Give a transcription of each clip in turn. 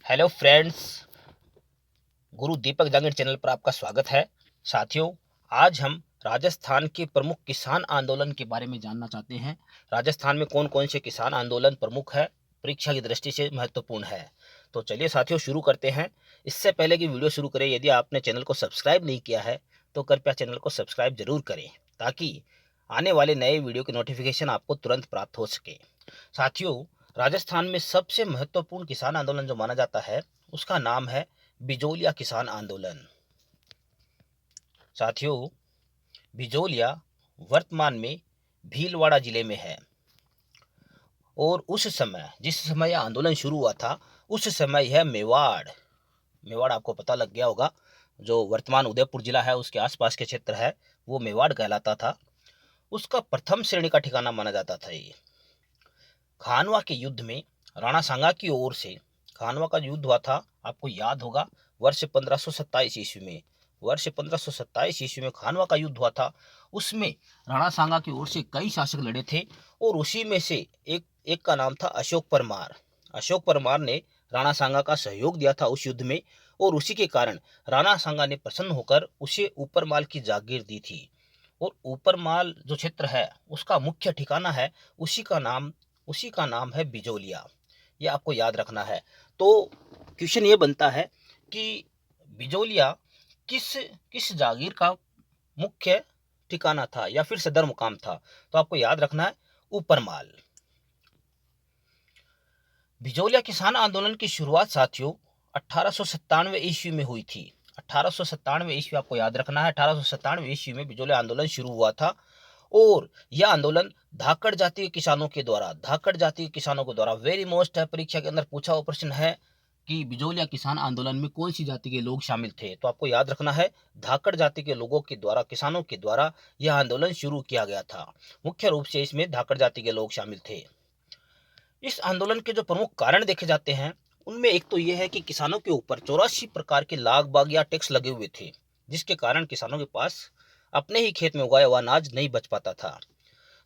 Hello friends, गुरु दीपक Jahangir channel पर आपका स्वागत है। साथियों, आज हम राजस्थान के प्रमुख किसान आंदोलन के बारे में जानना चाहते हैं। राजस्थान में कौन कौन से किसान आंदोलन प्रमुख है, परीक्षा की दृष्टि से महत्वपूर्ण है। तो चलिए साथियों, शुरू करते हैं। इससे पहले कि वीडियो शुरू करें, यदि आपने चैनल को सब्सक्राइब नहीं किया है तो कृपया चैनल को सब्सक्राइब जरूर करें, ताकि आने वाले नए वीडियो की नोटिफिकेशन आपको तुरंत प्राप्त हो सके। साथियों, राजस्थान में सबसे महत्वपूर्ण किसान आंदोलन जो माना जाता है, उसका नाम है बिजोलिया किसान आंदोलन। साथियों, बिजोलिया वर्तमान में भीलवाड़ा जिले में है और उस समय, जिस समय यह आंदोलन शुरू हुआ था, उस समय यह मेवाड़ मेवाड़ आपको पता लग गया होगा, जो वर्तमान उदयपुर जिला है उसके आसपास के क्षेत्र है, वो मेवाड़ कहलाता था। उसका प्रथम श्रेणी का ठिकाना माना जाता था। ये खानवा के युद्ध में राणा सांगा की ओर से खानवा का युद्ध हुआ था, आपको याद होगा, वर्ष 1527 ईस्वी में। वर्ष 1527 ईस्वी में खानवा का युद्ध हुआ था। उसमें राणा सांगा की ओर से कई शासक लड़े थे और उसी में से एक एक का नाम था अशोक परमार। अशोक परमार ने राणा सांगा का सहयोग दिया था उस युद्ध में, और उसी के कारण राणा सांगा ने प्रसन्न होकर उसे ऊपरमाल की जागीर दी थी। और ऊपरमाल जो क्षेत्र है उसका मुख्य ठिकाना है, उसी का नाम है बिजोलिया। ये आपको याद रखना है। तो क्वेश्चन ये बनता है कि बिजोलिया किस किस जागीर का मुख्य ठिकाना था या फिर सदर मुकाम था। तो आपको याद रखना है ऊपरमाल। बिजोलिया किसान आंदोलन की शुरुआत साथियों 1897 ईस्वी में हुई थी। 1897 ईस्वी आपको याद रखना है। 1897 ईस्वी में बिजोलिया आंदोलन शुरू हुआ था और यह आंदोलन धाकड़ जाति के किसानों के द्वारा वेरी मोस्ट है, परीक्षा के अंदर पूछा हुआ प्रश्न है कि बिजोलिया किसान आंदोलन में कौन सी जाति के लोग शामिल थे। तो आपको याद रखना है, धाकड़ जाति के लोगों के द्वारा, किसानों के द्वारा यह आंदोलन शुरू किया गया था। मुख्य रूप से इसमें धाकड़ जाति के लोग शामिल थे। इस आंदोलन के जो प्रमुख कारण देखे जाते हैं, उनमें एक तो यह है कि किसानों के ऊपर 84 प्रकार के लाग बाग या टैक्स लगे हुए थे, जिसके कारण किसानों के पास अपने ही खेत में उगाया हुआ अनाज नहीं बच पाता था।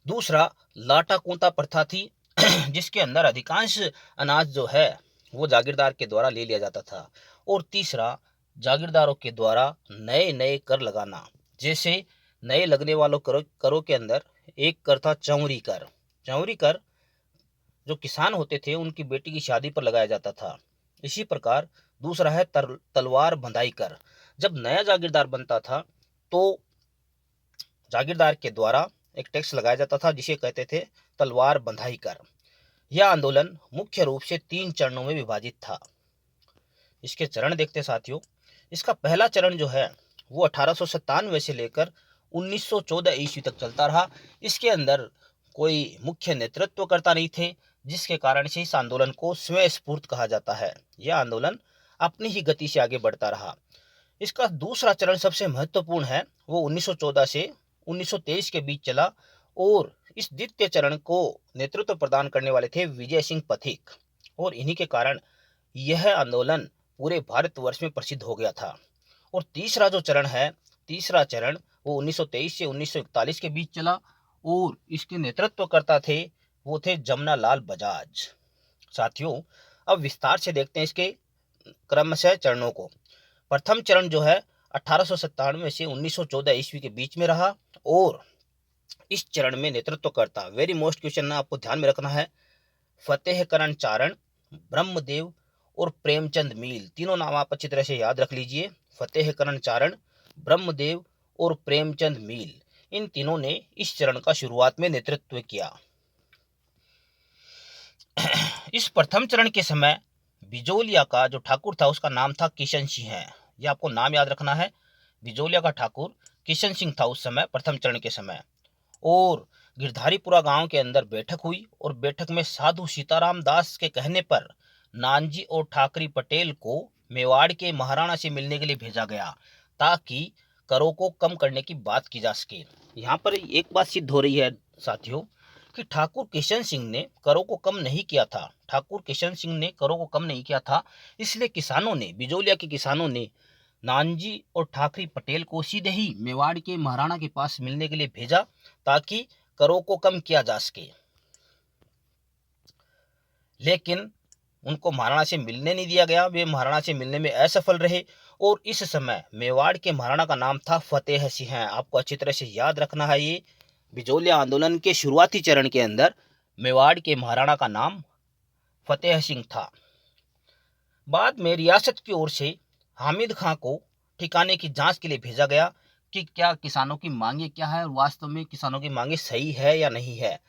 दूसरा, लाटा कोंता प्रथा थी जिसके अंदर अधिकांश अनाज जो है वो जागीरदार के द्वारा ले लिया जाता था। और तीसरा, जागीरदारों के द्वारा नए नए कर लगाना। जैसे नए लगने वालों करों के अंदर एक कर था चौरी कर। चौरी कर जो किसान होते थे उनकी बेटी की शादी पर लगाया जाता था। इसी प्रकार दूसरा है तलवार बंधाई कर। जब नया जागीरदार बनता था तो जागीरदार के द्वारा एक टैक्स लगाया जाता था, जिसे कहते थे तलवार बंधाई कर। यह आंदोलन मुख्य रूप से 3 चरणों में विभाजित था। इसके चरण देखते साथियों। इसका पहला चरण जो है वो 1897 से लेकर 1914 ईस्वी तक चलता रहा। इसके अंदर कोई मुख्य नेतृत्वकर्ता नहीं थे, जिसके कारण से इस आंदोलन को स्वयं स्फूर्त कहा जाता है। यह आंदोलन अपनी ही गति से आगे बढ़ता रहा। इसका दूसरा चरण सबसे महत्वपूर्ण है, वो 1914 से 1923 के बीच चला और इस द्वितीय चरण को नेतृत्व प्रदान करने वाले थे विजय सिंह पथिक, और इन्हीं के कारण यह आंदोलन पूरे भारतवर्ष में प्रसिद्ध हो गया था। और तीसरा जो चरण है, तीसरा चरण वो 1923 से 1941 के बीच चला और इसके नेतृत्वकर्ता थे, वो थे जमना लाल बजाज। साथियों, अब विस्तार से देखते हैं इसके क्रमशः चरणों को। प्रथम चरण जो है 1897 से 1914 ईस्वी के बीच में रहा और इस चरण में नेतृत्वकर्ता, वेरी मोस्ट क्वेश्चन ना आपको ध्यान में रखना है, फतेहकरण चारण, ब्रह्मदेव और प्रेमचंद मील। तीनों नाम आप अच्छी तरह से याद रख लीजिए। फतेहकरण चारण, ब्रह्मदेव और प्रेमचंद मील, इन तीनों ने इस चरण का शुरुआत में नेतृत्व किया। इस प्रथम चरण के समय बिजोलिया का जो ठाकुर था उसका नाम था किशन सिंह है। यह आपको नाम याद रखना है। बिजोलिया का ठाकुर किशन सिंह था उस समय, प्रथम चरण के समय। और गिरधारीपुरा गांव के अंदर बैठक हुई और बैठक में साधु सीताराम दास के कहने पर नानजी और ठाकरी पटेल को मेवाड़ के महाराणा से मिलने के लिए भेजा गया, ताकि करों को कम करने की बात की जा सके। यहाँ पर एक बात सिद्ध हो रही है साथियों कि ठाकुर किशन सिंह ने करों को कम नहीं किया था। ठाकुर किशन सिंह ने करों को कम नहीं किया था, इसलिए किसानों ने, बिजोलिया के किसानों ने नानजी और ठाकरी पटेल को सीधे ही मेवाड़ के महाराणा के पास मिलने के लिए भेजा, ताकि करों को कम किया जा सके। लेकिन उनको महाराणा से मिलने नहीं दिया गया, वे महाराणा से मिलने में असफल रहे। और इस समय मेवाड़ के महाराणा का नाम था फतेह सिंह। आपको अच्छी तरह से याद रखना है, ये बिजोलिया आंदोलन के शुरुआती चरण के अंदर मेवाड़ के महाराणा का नाम फतेह सिंह था। बाद में रियासत की ओर से हामिद खां को ठिकाने की जांच के लिए भेजा गया कि क्या किसानों की मांगे क्या है और वास्तव में किसानों की मांगे सही है या नहीं है।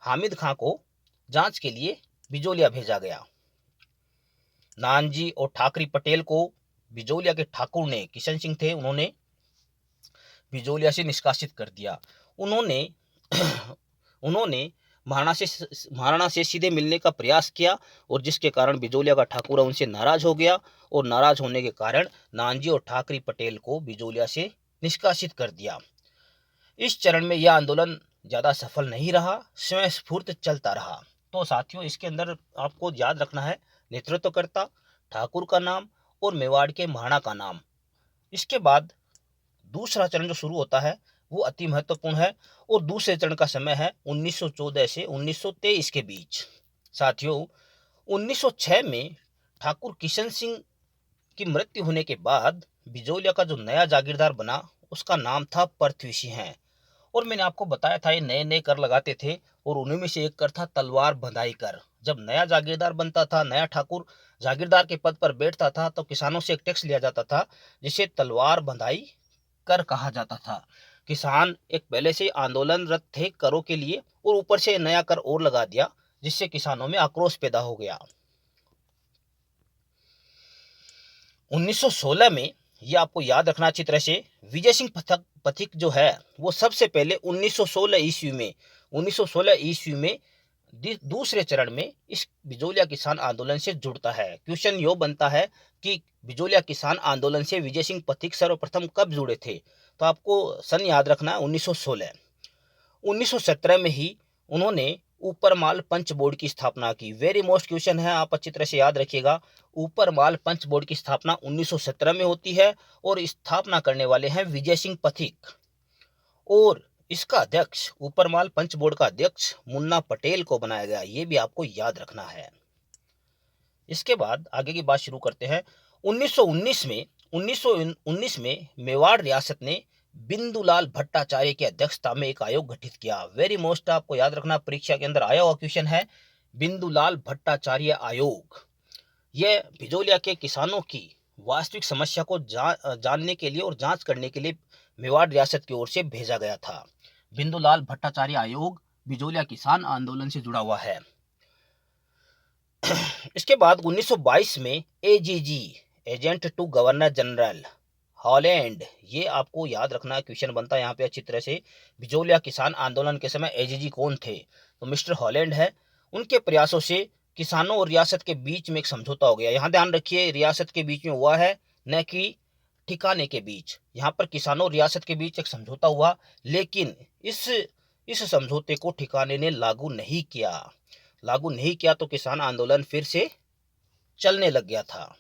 हामिद खां को जांच के लिए बिजोलिया भेजा गया। नानजी और ठाकरी पटेल को बिजोलिया के ठाकुर ने, किशन सिंह थे, उन्होंने बिजोलिया से निष्कासित कर दिया। उन्होंने उन्होंने महाराणा से सीधे मिलने का प्रयास किया और जिसके कारण बिजोलिया का ठाकुर उनसे नाराज हो गया और नाराज होने के कारण नानजी और ठाकरी पटेल को बिजोलिया से निष्कासित कर दिया। इस चरण में यह आंदोलन ज्यादा सफल नहीं रहा, स्वयं स्फूर्त चलता रहा। तो साथियों, इसके अंदर आपको याद रखना है नेतृत्वकर्ता, ठाकुर का नाम और मेवाड़ के महाराणा का नाम। इसके बाद दूसरा चरण जो शुरू होता है वो अति महत्वपूर्ण है और दूसरे चरण का समय है 1914 से 1923 के बीच। साथियों, 1906 में ठाकुर किशन सिंह की मृत्यु होने के बाद बिजोलिया का जो नया जागीरदार बना उसका नाम था पृथ्वी सिंह। और मैंने आपको बताया था ये नए नए कर लगाते थे और उन्हीं में से एक कर था तलवार बंधाई कर। जब नया जागीरदार बनता था, नया ठाकुर जागीरदार के पद पर बैठता था तो किसानों से एक टैक्स लिया जाता था जिसे तलवार बंधाई कर कहा जाता था। किसान एक पहले से आंदोलनरत थे करों के लिए और ऊपर से नया कर और लगा दिया जिससे किसानों में आक्रोश पैदा हो गया। 1916 में, यह आपको याद रखना अच्छी तरह से, विजय सिंह पथिक जो है वो सबसे पहले 1916 ईस्वी में दूसरे चरण में इस बिजोलिया किसान आंदोलन से जुड़ता है। क्वेश्चन यो बनता है कि बिजोलिया किसान आंदोलन से विजय सिंह पथिक सर्वप्रथम कब जुड़े थे, तो आपको सन याद रखना है 1916। 1917 में ही उन्होंने ऊपर माल पंच बोर्ड की स्थापना की। वेरी मोस्ट क्वेश्चन है, आप अच्छी तरह से याद रखिएगा। ऊपर माल पंच बोर्ड की स्थापना 1917 में होती है और स्थापना करने वाले हैं विजय सिंह पथिक और इसका अध्यक्ष, ऊपर माल पंच बोर्ड का अध्यक्ष मुन्ना पटेल को बनाया गया। ये भी आपको याद रखना है। इसके बाद आगे की बात शुरू करते हैं। 1919 में मेवाड़ रियासत ने बिंदुलाल भट्टाचार्य की अध्यक्षता में एक आयोग गठित किया। वेरी मोस्ट आपको याद रखना, परीक्षा के अंदर आया हुआ क्वेश्चन है, बिंदुलाल भट्टाचार्य आयोग। यह बिजोलिया के किसानों की वास्तविक समस्या को जानने के लिए और जांच करने के लिए मेवाड़ रियासत की ओर से भेजा गया था। बिंदुलाल भट्टाचार्य आयोग बिजोलिया किसान आंदोलन से जुड़ा हुआ है। इसके बाद 1922 में AGG, agent to governor general Holland, ये आपको याद रखना, क्वेश्चन बनता है यहाँ पे अच्छी तरह से। बिजोलिया किसान आंदोलन के समय एजीजी कौन थे, तो मिस्टर हॉलैंड है। उनके प्रयासों से किसानों और रियासत के बीच में एक समझौता हो गया। यहाँ ध्यान रखिए, रियासत के बीच में हुआ है, न कि ठिकाने के बीच। यहाँ पर किसानों और रियासत के बीच एक समझौता हुआ, लेकिन इस समझौते को ठिकाने ने लागू नहीं किया तो किसान आंदोलन फिर से चलने लग गया था।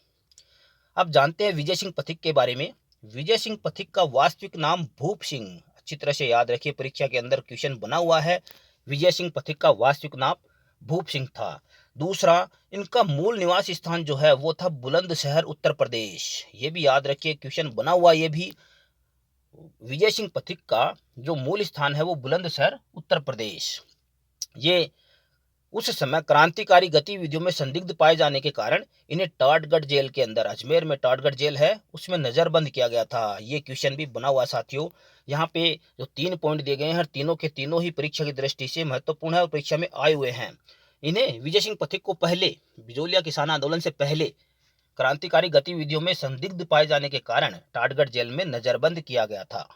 अब जानते हैं विजय सिंह पथिक के बारे में। विजय सिंह पथिक का वास्तविक नाम भूप सिंह, अच्छी तरह से याद रखिए, परीक्षा के अंदर क्वेश्चन बना हुआ है। विजय सिंह पथिक का वास्तविक नाम भूप सिंह था। दूसरा, इनका मूल निवास स्थान जो है वो था बुलंदशहर, उत्तर प्रदेश। ये भी याद रखिए, क्वेश्चन बना हुआ ये भी। विजय सिंह पथिक का जो मूल स्थान है वो बुलंदशहर, उत्तर प्रदेश। ये उस समय क्रांतिकारी गतिविधियों में संदिग्ध पाए जाने के कारण इन्हें टाटगढ़ जेल के अंदर, अजमेर में टाटगढ़ जेल है, उसमें नजरबंद किया गया था। ये क्वेश्चन भी बना हुआ साथियों। यहाँ पे जो 3 पॉइंट दिए गए हैं, तीनों के तीनों ही परीक्षा की दृष्टि से महत्वपूर्ण है और परीक्षा में आए हुए हैं। इन्हें, विजय सिंह पथिक को पहले, बिजोलिया किसान आंदोलन से पहले क्रांतिकारी गतिविधियों में संदिग्ध पाए जाने के कारण टाटगढ़ जेल में नजरबंद किया गया था।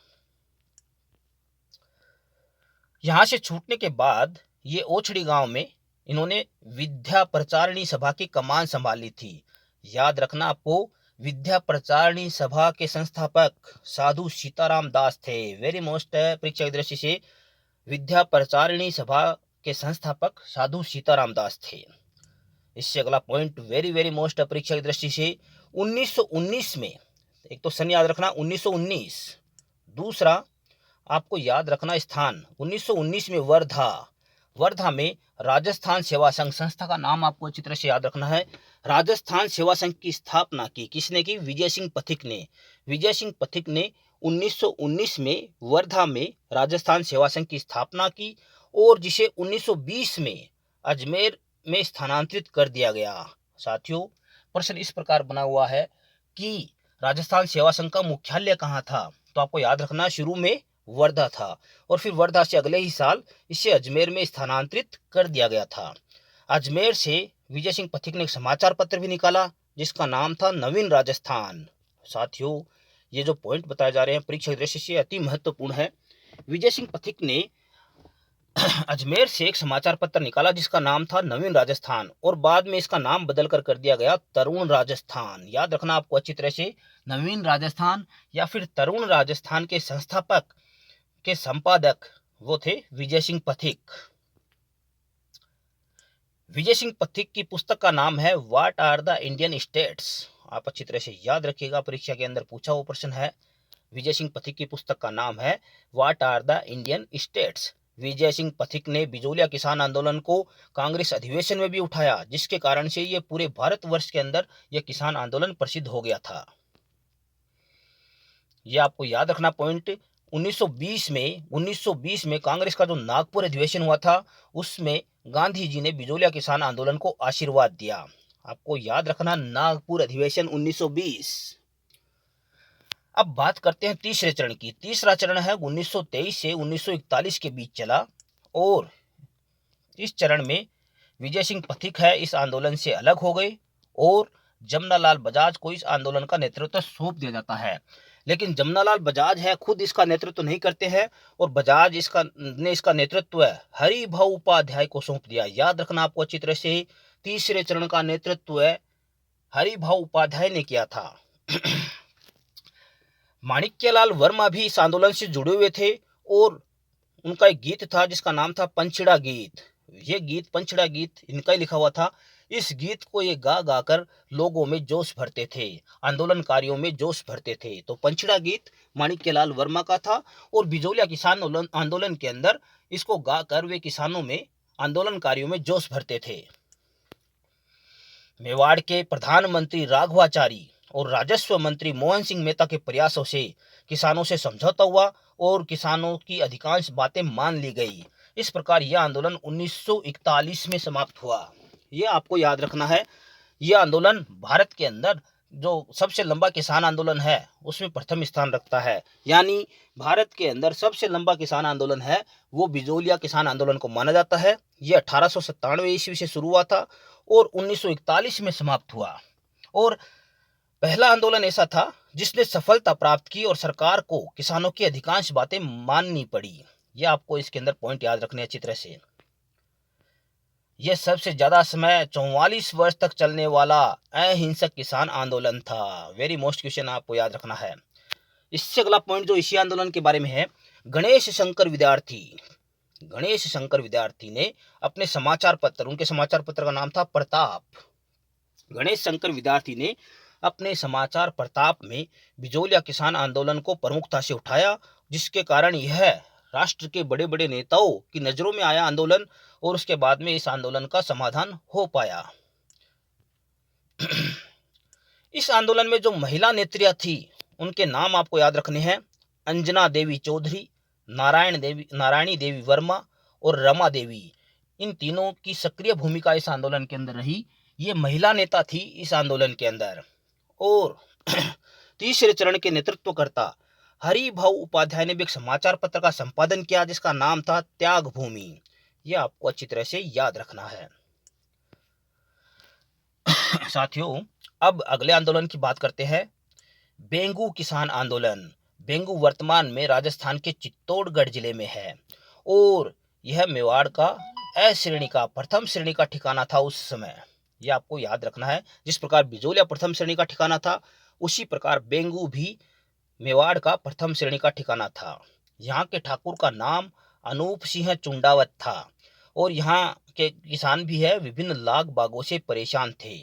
यहां से छूटने के बाद ये ओछड़ी गांव में इन्होंने विद्या प्रचारिणी सभा की कमान संभाली थी। याद रखना आपको, विद्या प्रचारिणी सभा के संस्थापक साधु सीताराम दास थे। वेरी मोस्ट है परीक्षा की दृष्टि से, विद्या प्रचारिणी सभा के संस्थापक साधु सीताराम दास थे। इससे अगला पॉइंट वेरी वेरी मोस्ट परीक्षा की दृष्टि से, 1919 में, एक तो सन याद रखना 1919, दूसरा आपको याद रखना स्थान 1919 में वर्धा में राजस्थान सेवा संघ संस्था का नाम आपको अच्छी तरह से याद रखना है। राजस्थान सेवा संघ की स्थापना की किसने की? विजय सिंह पथिक ने। विजय सिंह पथिक ने 1919 में वर्धा में राजस्थान सेवा संघ की स्थापना की और जिसे 1920 में अजमेर में स्थानांतरित कर दिया गया। साथियों, प्रश्न इस प्रकार बना हुआ है कि राजस्थान सेवा संघ का मुख्यालय कहाँ था? तो आपको याद रखना, शुरू में वर्धा था और फिर वर्धा से अगले ही साल इसे अजमेर में स्थानांतरित कर दिया गया था। अजमेर से विजय सिंह पथिक ने एक समाचार पत्र भी निकाला जिसका नाम था नवीन राजस्थान। साथियों, ये जो पॉइंट बताए जा रहे हैं परीक्षा दृष्टि से अति महत्वपूर्ण है। विजय सिंह पथिक ने अजमेर से एक समाचार पत्र निकाला जिसका नाम था नवीन राजस्थान और बाद में इसका नाम बदलकर कर दिया गया तरुण राजस्थान। याद रखना आपको अच्छी तरह से, नवीन राजस्थान या फिर तरुण राजस्थान के संस्थापक के संपादक वो थे विजय सिंह पथिक। विजय सिंह पथिक की पुस्तक का नाम है what are the Indian states. आप अच्छी तरह से याद रखिएगा, परीक्षा के अंदर पूछा हुआ प्रश्न है। विजय सिंह पथिक की पुस्तक का नाम है what are the Indian states. Vijay Singh Pathik ने बिजोलिया किसान आंदोलन को कांग्रेस अधिवेशन में भी उठाया जिसके कारण से ये पूरे भारतवर्ष के अंदर यह किसान आंदोलन प्रसिद्ध हो गया था। यह आपको याद रखना पॉइंट। 1920 में कांग्रेस का जो नागपुर अधिवेशन हुआ था उसमें गांधी जी ने बिजोलिया किसान आंदोलन को आशीर्वाद दिया। आपको याद रखना, नागपुर अधिवेशन 1920। अब बात करते हैं तीसरे चरण की। तीसरा चरण है 1923 से 1941 के बीच चला और इस चरण में विजय सिंह पथिक है इस आंदोलन से अलग हो गए और जमनालाल बजाज को इस आंदोलन का नेतृत्व सौंप दिया जाता है। लेकिन जमनालाल बजाज है खुद इसका नेतृत्व नहीं करते हैं और बजाज इसका नेतृत्व हरिभाऊ उपाध्याय को सौंप दिया। याद रखना आपको अच्छी तरह से, तीसरे चरण का नेतृत्व हरिभाऊ उपाध्याय ने किया था। माणिक्यलाल वर्मा भी इस आंदोलन से जुड़े हुए थे और उनका एक गीत था जिसका नाम था पंचड़ा गीत। ये गीत, पंचड़ा गीत, इनका ही लिखा हुआ था। इस गीत को ये गा गाकर लोगों में जोश भरते थे, आंदोलनकारियों में जोश भरते थे। तो पंचड़ा गीत माणिक्यलाल वर्मा का था और बिजोलिया किसान आंदोलन के अंदर इसको गाकर वे किसानों में, आंदोलनकारियों में जोश भरते थे। मेवाड़ के प्रधानमंत्री राघवाचारी और राजस्व मंत्री मोहन सिंह मेहता के प्रयासों से किसानों से समझौता हुआ और किसानों की अधिकांश बातें मान ली गई। इस प्रकार यह आंदोलन 1941 में समाप्त हुआ। यह आपको याद रखना है। यह आंदोलन भारत के अंदर जो सबसे लंबा किसान आंदोलन है उसमें प्रथम स्थान रखता है। यानी भारत के अंदर सबसे लंबा किसान आंदोलन है वो बिजोलिया किसान आंदोलन को माना जाता है। यह 1897 ईस्वी से शुरू हुआ था और 1941 में समाप्त हुआ और पहला आंदोलन ऐसा था जिसने सफलता प्राप्त की और सरकार को किसानों की अधिकांश बातें माननी पड़ी। यह आपको इसके अंदर पॉइंट याद रखने अच्छी तरह से। यह सबसे ज्यादा समय 44 वर्ष तक चलने वाला अहिंसक किसान आंदोलन था। वेरी मोस्ट क्वेश्चन आपको याद रखना है। इससे अगला पॉइंट जो इसी आंदोलन के बारे में है, गणेश शंकर विद्यार्थी ने अपने समाचार पत्र, उनके समाचार पत्र का नाम था प्रताप। गणेश शंकर विद्यार्थी ने अपने समाचार प्रताप में बिजोलिया किसान आंदोलन को प्रमुखता से उठाया जिसके कारण यह राष्ट्र के बड़े बड़े नेताओं की नजरों में आया आंदोलन और उसके बाद में इस आंदोलन का समाधान हो पाया। इस आंदोलन में जो महिला नेत्रियां थी उनके नाम आपको याद रखने हैं। अंजना देवी चौधरी, नारायणी देवी वर्मा और रमा देवी। इन तीनों की सक्रिय भूमिका इस आंदोलन के अंदर रही। ये महिला नेता थी इस आंदोलन के अंदर। और तीसरे चरण के नेतृत्वकर्ता हरिभाऊ उपाध्याय ने भी एक समाचार पत्र का संपादन किया जिसका नाम था त्याग भूमि। यह आपको अच्छी तरह से याद रखना है। साथियों, अब अगले आंदोलन की बात करते हैं। बेंगू किसान आंदोलन। बेंगू वर्तमान में राजस्थान के चित्तौड़गढ़ जिले में है और यह मेवाड़ का अश्रेणी का, प्रथम श्रेणी का ठिकाना था उस समय। यह आपको याद रखना है। जिस प्रकार बिजोलिया प्रथम श्रेणी का ठिकाना था उसी प्रकार बेंगू भी मेवाड़ का प्रथम श्रेणी का ठिकाना था। यहाँ के ठाकुर का नाम अनूप सिंह चुंडावत था और यहाँ के किसान भी है विभिन्न लाग बागों से परेशान थे।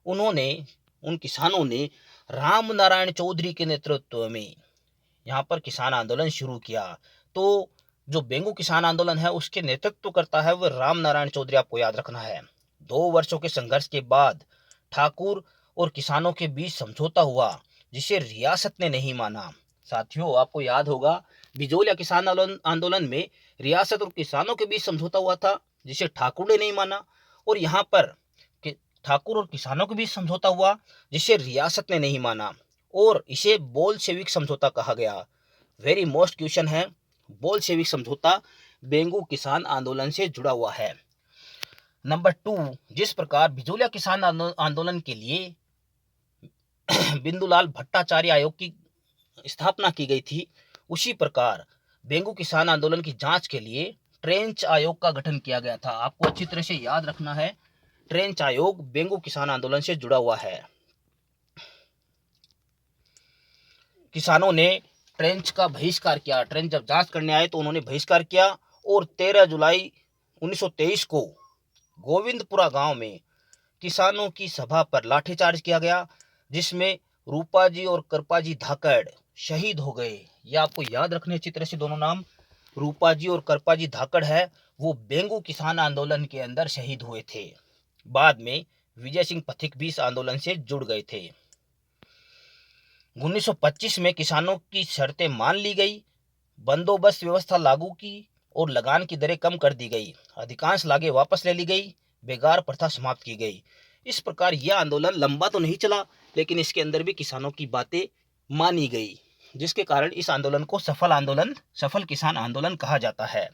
उन किसानों ने राम नारायण चौधरी के नेतृत्व में यहाँ पर किसान आंदोलन शुरू किया। तो जो बेंगू किसान आंदोलन है उसके नेतृत्व करता है वह राम नारायण चौधरी, आपको याद रखना है। 2 वर्षों के संघर्ष के बाद ठाकुर और किसानों के बीच समझौता हुआ जिसे रियासत ने नहीं माना। साथियों, आपको याद होगा बिजोलिया किसान आंदोलन में रियासत और किसानों के बीच समझौता हुआ था जिसे ठाकुर ने नहीं माना, और यहाँ पर ठाकुर और किसानों के बीच समझौता हुआ जिसे रियासत ने नहीं माना, और इसे बोल्शेविक समझौता कहा गया। वेरी मोस्ट क्वेश्चन है, बोल्शेविक समझौता बेंगू किसान आंदोलन से जुड़ा हुआ है। नंबर 2, जिस प्रकार बिजोलिया किसान आंदोलन के लिए बिंदुलाल भट्टाचार्य आयोग की स्थापना की गई थी, उसी प्रकार बेंगू किसान आंदोलन की जांच के लिए ट्रेंच आयोग का गठन किया गया था। आपको अच्छी तरह से याद रखना है, ट्रेंच आयोग बेंगू किसान आंदोलन से जुड़ा हुआ है। किसानों ने ट्रेंच का बहिष्कार किया। ट्रेंच जब जांच करने आए तो उन्होंने बहिष्कार किया, और 13 जुलाई 1923 को गोविंदपुरा गांव में किसानों की सभा पर लाठीचार्ज किया गया, जिसमें रूपाजी और कृपाजी धाकड़ शहीद हो गए। यह आपको याद रखने अच्छी तरह से, दोनों नाम रूपाजी और कृपाजी धाकड़ है, वो बेंगू किसान आंदोलन के अंदर शहीद हुए थे। बाद में विजय सिंह पथिक भी इस आंदोलन से जुड़ गए थे। 1925 में किसानों की शर्तें मान ली गई, बंदोबस्त व्यवस्था लागू की और लगान की दरें कम कर दी गई। अधिकांश लागें वापस ले ली गई, बेगार प्रथा समाप्त की गई। इस प्रकार यह आंदोलन लंबा तो नहीं चला, लेकिन इसके अंदर भी किसानों की बातें मानी गई, जिसके कारण इस आंदोलन को सफल किसान आंदोलन कहा जाता है।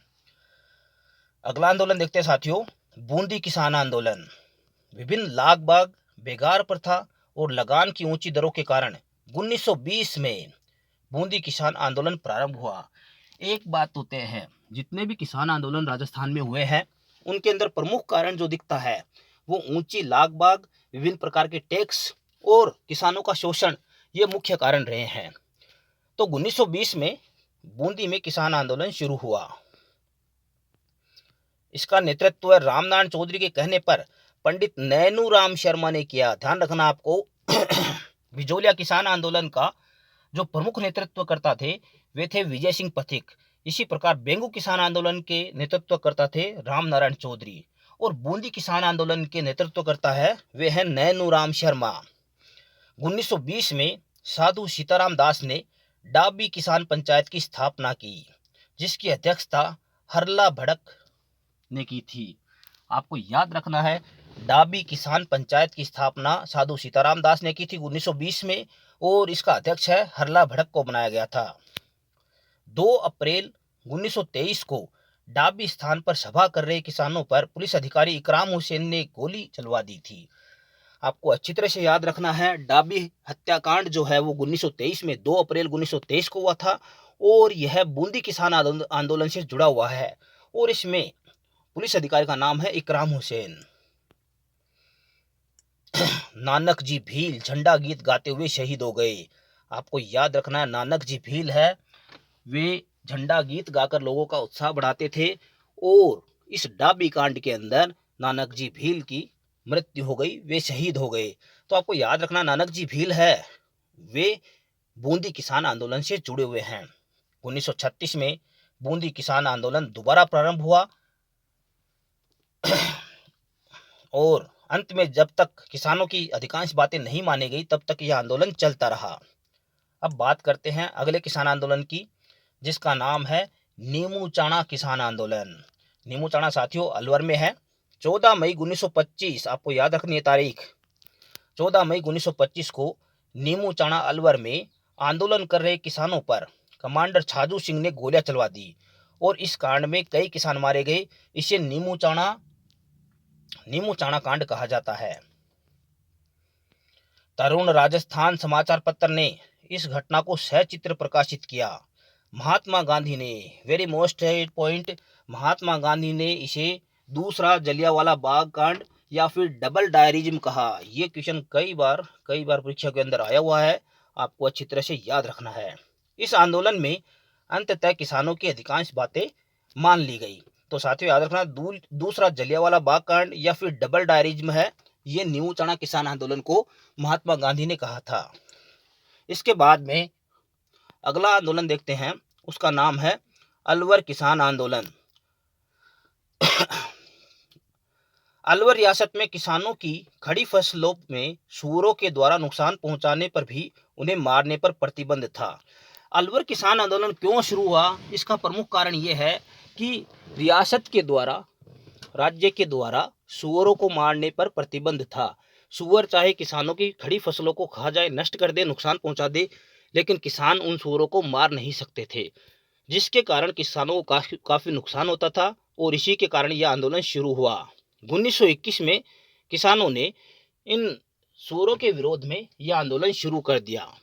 अगला आंदोलन देखते हैं साथियों, बूंदी किसान आंदोलन। विभिन्न लाग बाग, बेगार प्रथा और लगान की ऊंची दरों के कारण 1920 में बूंदी किसान आंदोलन प्रारंभ हुआ। एक बात तो तय है, जितने भी किसान आंदोलन राजस्थान में हुए हैं उनके अंदर प्रमुख कारण जो दिखता है वो ऊंची लाग बाग, विभिन्न प्रकार के टैक्स और किसानों का शोषण, ये मुख्य कारण रहे हैं। तो 1920 में बूंदी में किसान आंदोलन शुरू हुआ। इसका नेतृत्व रामनारायण चौधरी के कहने पर पंडित नैनूराम शर्मा ने किया। ध्यान रखना आपको बिजोलिया किसान आंदोलन का जो प्रमुख नेतृत्व करता थे वे थे विजय सिंह पथिक। इसी प्रकार बेंगू किसान आंदोलन के नेतृत्व करता थे राम नारायण चौधरी, और बूंदी किसान आंदोलन के नेतृत्व करता है वे हैं नैनूराम शर्मा। 1920 में साधु सीताराम दास ने डाबी किसान पंचायत की स्थापना की, जिसकी अध्यक्षता हरला भड़क ने की थी। आपको याद रखना है, डाबी किसान पंचायत की स्थापना साधु सीताराम दास ने की थी 1920 में, और इसका अध्यक्ष है हरला भड़क को बनाया गया था। 2 अप्रैल 1923 को डाबी स्थान पर सभा कर रहे किसानों पर पुलिस अधिकारी इकराम हुसैन ने गोली चलवा दी थी। आपको अच्छी तरह से याद रखना है, डाबी हत्याकांड जो है वो 1923 में 2 अप्रैल 1923 को हुआ था, और यह बूंदी किसान आंदोलन से जुड़ा हुआ है, और इसमें पुलिस अधिकारी का नाम है इकराम हुसैन। नानक जी भील झंडा गीत गाते हुए शहीद हो गए। आपको याद रखना है, नानक जी भील है, वे झंडा गीत गाकर लोगों का उत्साह बढ़ाते थे, और इस डाबी कांड के अंदर नानक जी भील की मृत्यु हो गई, वे शहीद हो गए। तो आपको याद रखना, नानक जी भील है, वे बूंदी किसान आंदोलन से जुड़े हुए हैं। 1936 में बूंदी किसान आंदोलन दोबारा प्रारंभ हुआ, और अंत में जब तक किसानों की अधिकांश बातें नहीं मानी गई तब तक यह आंदोलन चलता रहा। अब बात करते हैं अगले किसान आंदोलन की, जिसका नाम है नीमू चाणा किसान आंदोलन। नीमू चाणा साथियों अलवर में है। 14 मई 1925, आपको याद रखनी है तारीख, 14 मई 1925 को नीमू चाणा अलवर में आंदोलन कर रहे किसानों पर कमांडर छाजू सिंह ने गोलियां चलवा दी, और इस कांड में कई किसान मारे गए। इसे नीमू चाणा कांड कहा जाता है। तरुण राजस्थान समाचार पत्र ने इस घटना को सचित्र प्रकाशित किया। महात्मा गांधी ने, very most point, Mahatma Gandhi ने इसे दूसरा जलियांवाला बाग कांड या फिर डबल डायरिज्म कहा। यह क्वेश्चन कई बार परीक्षा के अंदर आया हुआ है, आपको अच्छी तरह से याद रखना है। इस आंदोलन में अंततः किसानों की अधिकांश बातें मान ली गई। तो साथियों याद रखना, दूसरा जलियांवाला बाग कांड या फिर डबल डायरिज्म है, ये नीमू चाणा किसान आंदोलन को महात्मा गांधी ने कहा था। इसके बाद में अगला आंदोलन देखते हैं, उसका नाम है अलवर किसान आंदोलन। अलवर रियासत में किसानों की खड़ी फसलों में सुअरों के द्वारा नुकसान पहुंचाने पर भी उन्हें मारने पर प्रतिबंध था। अलवर किसान आंदोलन क्यों शुरू हुआ, इसका प्रमुख कारण यह है कि रियासत के द्वारा, राज्य के द्वारा सुअरों को मारने पर प्रतिबंध था। सुअर चाहे किसानों की खड़ी फसलों को खा जाए, नष्ट कर दे, नुकसान पहुंचा दे, लेकिन किसान उन सुअरों को मार नहीं सकते थे, जिसके कारण किसानों को काफी नुकसान होता था और इसी के कारण यह आंदोलन शुरू हुआ। 1921 में किसानों ने इन सुअरों के विरोध में यह आंदोलन शुरू कर दिया।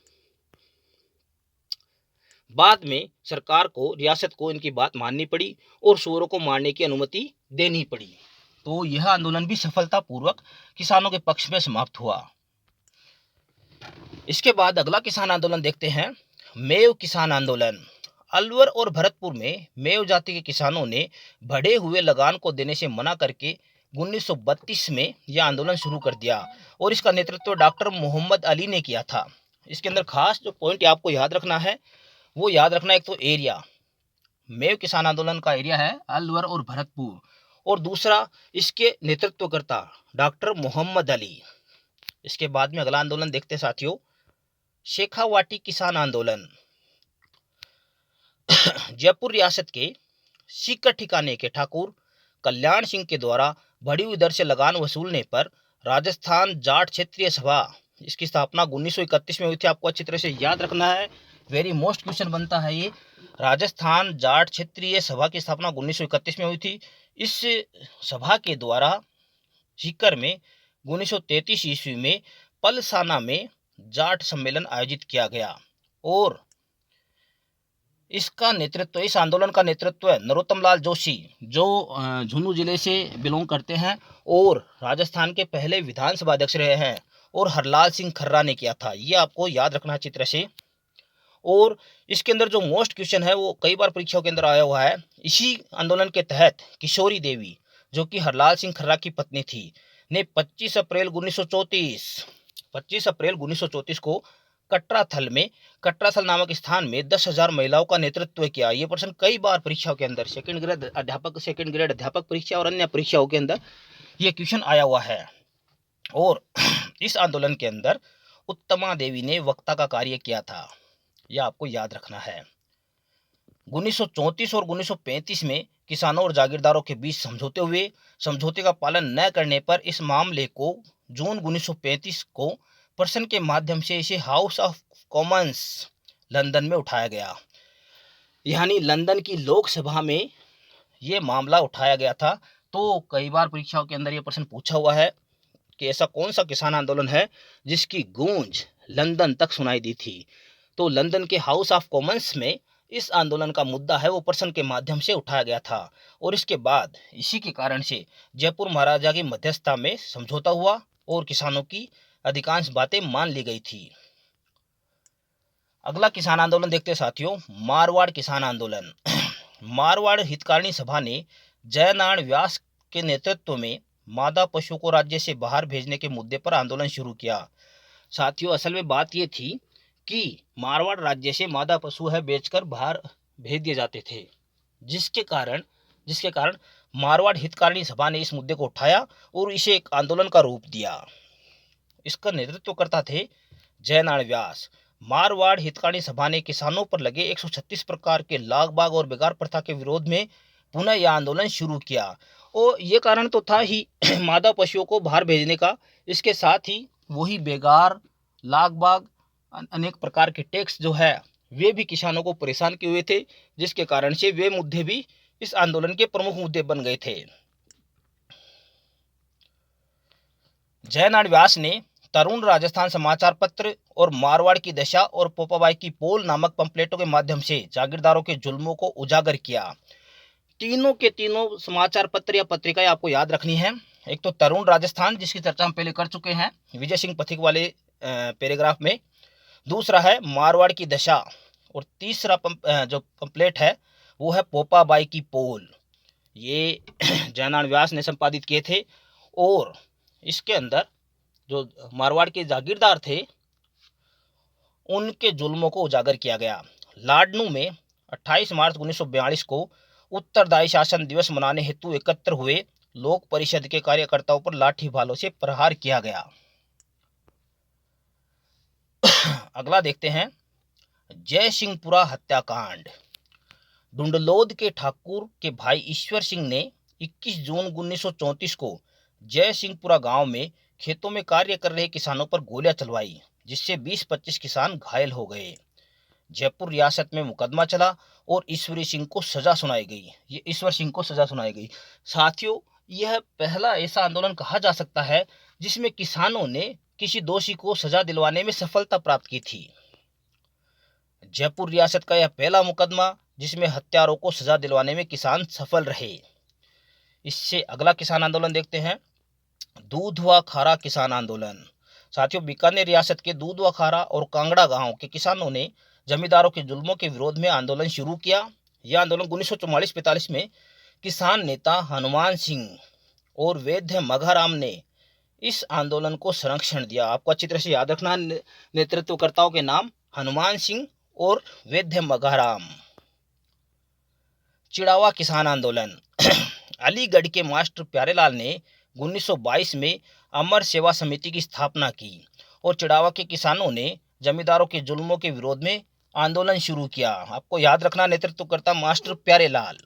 बाद में सरकार को, रियासत को इनकी बात माननी पड़ी और सुअरों को मारने की अनुमति देनी पड़ी। तो यह आंदोलन भी सफलतापूर्वक किसानों के पक्ष में समाप्त हुआ। इसके बाद अगला किसान आंदोलन देखते हैं, मेव किसान आंदोलन। अलवर और भरतपुर में मेव जाति के किसानों ने बढ़े हुए लगान को देने से मना करके 1932 में यह आंदोलन शुरू कर दिया और इसका नेतृत्व डॉक्टर मोहम्मद अली ने किया था। इसके अंदर खास जो पॉइंट आपको याद रखना है, वो याद रखना, एक तो एरिया, मेव किसान आंदोलन का एरिया है अलवर और भरतपुर, और दूसरा इसके नेतृत्वकर्ता डॉक्टर मोहम्मद अली। इसके बाद में अगला आंदोलन देखते हैं साथियों, शेखावाटी किसान आंदोलन। जयपुर रियासत के सीकर ठिकाने के ठाकुर कल्याण सिंह के द्वारा बढ़ी हुई दर से लगान वसूलने पर राजस्थान जाट क्षेत्रीय सभा, इसकी स्थापना 1931 में हुई थी। आपको अच्छी तरह से याद रखना है, वेरी मोस्ट क्वेश्चन बनता है ये। राजस्थान जाट क्षेत्रीय सभा की स्थापना 1931 में हुई थी। इस सभा के द्वारा सीकर में 1933 ईस्वी में पलसाना में जाट सम्मेलन आयोजित किया गया और इसका नेतृत्व, इस आंदोलन का नेतृत्व नरोत्तम लाल जोशी, जो झुंझुनू जिले से बिलोंग करते हैं और राजस्थान के पहले विधानसभा अध्यक्ष रहे हैं, और हरलाल सिंह खर्रा ने किया था। ये आपको याद रखना है अच्छी तरह से। और इसके अंदर जो मोस्ट क्वेश्चन है वो कई बार परीक्षाओं के अंदर आया हुआ है। इसी आंदोलन के तहत किशोरी देवी, जो कि हरलाल सिंह खर्रा की पत्नी थी, ने 25 अप्रैल 1934 को कटराथल में, कटराथल नामक स्थान में 10,000 महिलाओं का नेतृत्व किया। ये प्रश्न कई बार परीक्षाओं के अंदर, सेकंड ग्रेड अध्यापक परीक्षा और अन्य परीक्षाओं के अंदर ये क्वेश्चन आया हुआ है। और इस आंदोलन के अंदर उत्तमा देवी ने वक्ता का कार्य किया था, यह आपको याद रखना है। 1934 और 1935 में किसानों और जागीरदारों के बीच समझौते हुए। समझौते का पालन न करने पर इस मामले को जून 1935 को प्रश्न के माध्यम से इसे हाउस ऑफ कॉमन्स लंदन में उठाया गया, यानी लंदन की लोकसभा में यह मामला उठाया गया था। तो कई बार परीक्षाओं के अंदर यह प्रश्न पूछा हुआ है कि ऐसा कौन सा किसान आंदोलन है जिसकी गूंज लंदन तक सुनाई दी थी। तो लंदन के हाउस ऑफ कॉमन्स में इस आंदोलन का मुद्दा है वो प्रश्न के माध्यम से उठाया गया था और इसके बाद इसी के कारण से जयपुर महाराजा की मध्यस्थता में समझौता हुआ और किसानों की अधिकांश बातें मान ली गई थी। अगला किसान आंदोलन देखते हैं साथियों, मारवाड़ किसान आंदोलन। मारवाड़ हितकारिणी सभा ने जयनारायण व्यास के नेतृत्व में मादा पशुओं को राज्य से बाहर भेजने के मुद्दे पर आंदोलन शुरू किया। साथियों, असल में बात यह थी कि मारवाड़ राज्य से मादा पशु है बेचकर बाहर भेज दिए जाते थे, जिसके कारण मारवाड़ हितकारिणी सभा ने इस मुद्दे को उठाया और इसे एक आंदोलन का रूप दिया। इसका नेतृत्व करता थे जयनारायण व्यास। मारवाड़ हितकारिणी सभा ने किसानों पर लगे 136 प्रकार के लाग बाग और बेगार प्रथा के विरोध में पुनः यह आंदोलन शुरू किया। और ये कारण तो था ही मादा पशुओं को बाहर भेजने का, इसके साथ ही वही बेगार, लाग बाग, अनेक प्रकार के टैक्स जो है वे भी किसानों को परेशान किए हुए थे, जिसके कारण से वे मुद्दे भी इस आंदोलन के प्रमुख मुद्दे बन गए थे। जयनारायण व्यास ने तरुण राजस्थान समाचार पत्र और मारवाड़ की दशा और पोपाबाई की पोल नामक पंपलेटों के माध्यम से जागीरदारों के जुल्मों को उजागर किया। तीनों के तीनों समाचार पत्र या पत्रिकाएं आपको याद रखनी है। एक तो तरुण राजस्थान, जिसकी चर्चा हम पहले कर चुके हैं विजय सिंह पथिक वाले पैराग्राफ में। दूसरा है मारवाड़ की दशा और तीसरा जो पंपलेट है वो है पोपाबाई की पोल। ये जयनारायण व्यास ने संपादित किए थे और इसके अंदर जो मारवाड़ के जागीरदार थे उनके जुल्मों को उजागर किया गया। लाडनू में 28 मार्च 1942 को उत्तरदायी शासन दिवस मनाने हेतु एकत्र हुए लोक परिषद के कार्यकर्ताओं पर लाठी भालों से प्रहार किया गया। अगला देखते हैं, जयसिंहपुरा हत्याकांड। डुंडलोद के ठाकुर के भाई ईश्वर सिंह ने 21 जून 1934 को जयसिंहपुरा गांव में खेतों में कार्य कर रहे किसानों पर गोलियां चलवाई, जिससे 20-25 किसान घायल हो गए। जयपुर रियासत में मुकदमा चला और ईश्वरी सिंह को सजा सुनाई गई। ये ईश्वर सिंह को सजा सुनाई गई। साथियों, यह पहला ऐसा आंदोलन कहा जा सकता है जिसमें किसानों ने किसी दोषी को सजा दिलवाने में सफलता प्राप्त की थी। जयपुर रियासत का यह पहला मुकदमा जिसमें हत्यारों को सजा दिलवाने में किसान सफल रहे। इससे अगला किसान आंदोलन देखते हैं, दूधवा खारा किसान आंदोलन। साथियों, बीकानेर रियासत के दूधवा खारा और कांगड़ा गांव के किसानों ने जमींदारों के जुल्मों के विरोध में आंदोलन शुरू किया। यह आंदोलन 1944-45 में किसान नेता हनुमान सिंह और वैद्य मघाराम ने इस आंदोलन को संरक्षण दिया। आपको अच्छी तरह से याद रखना नेतृत्वकर्ताओं के नाम, हनुमान सिंह और वैद्य मघाराम। चिड़ावा किसान आंदोलन। अलीगढ़ के मास्टर प्यारेलाल ने 1922 में अमर सेवा समिति की स्थापना की और चिड़ावा के किसानों ने जमींदारों के जुल्मों के विरोध में आंदोलन शुरू किया। आपको याद रखना नेतृत्वकर्ता मास्टर प्यारेलाल।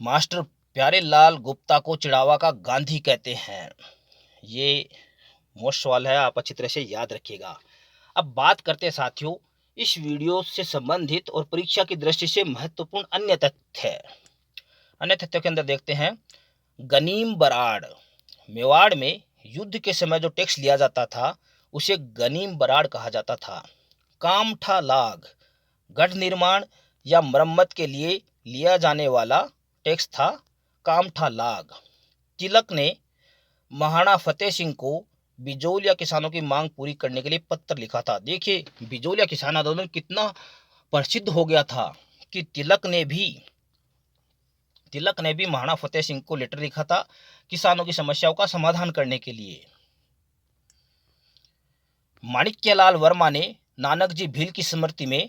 मास्टर प्यारेलाल गुप्ता को चिड़ावा का गांधी कहते हैं। ये मोस्ट सवाल है, आप अच्छी तरह से याद रखिएगा। अब बात करते हैं साथियों इस वीडियो से संबंधित और परीक्षा की दृष्टि से महत्वपूर्ण अन्य तथ्य। अन्य तथ्यों के अंदर देखते हैं, गनीम बराड़। मेवाड़ में युद्ध के समय जो टैक्स लिया जाता था उसे गनीम बराड़ कहा जाता था। कामठा लाग, गढ़ निर्माण या मरम्मत के लिए लिया जाने वाला टैक्स था कामठा लाग। तिलक ने महाराणा फतेह सिंह को बिजौलिया किसानों की मांग पूरी करने के लिए पत्र लिखा था। देखिए, बिजौलिया किसान आंदोलन कितना प्रसिद्ध हो गया था कि तिलक ने भी महाराणा फतेह सिंह को लेटर लिखा था किसानों की समस्याओं का समाधान करने के लिए। माणिक्यलाल वर्मा ने नानक जी भील की स्मृति में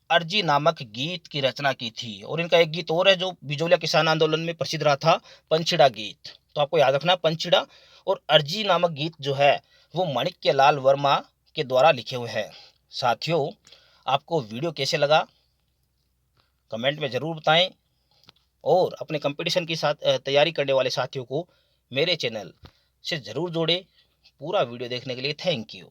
अर्जी नामक गीत की रचना की थी। और इनका एक गीत और है जो बिजौलिया किसान आंदोलन में प्रसिद्ध रहा था, पंचीड़ा गीत। तो आपको याद रखना, पंचीड़ा और अर्जी नामक गीत जो है वो माणिक्यलाल वर्मा के द्वारा लिखे हुए हैं। साथियों, आपको वीडियो कैसे लगा कमेंट में ज़रूर बताएं और अपने कंपटीशन की तैयारी करने वाले साथियों को मेरे चैनल से ज़रूर जोड़ें। पूरा वीडियो देखने के लिए थैंक यू।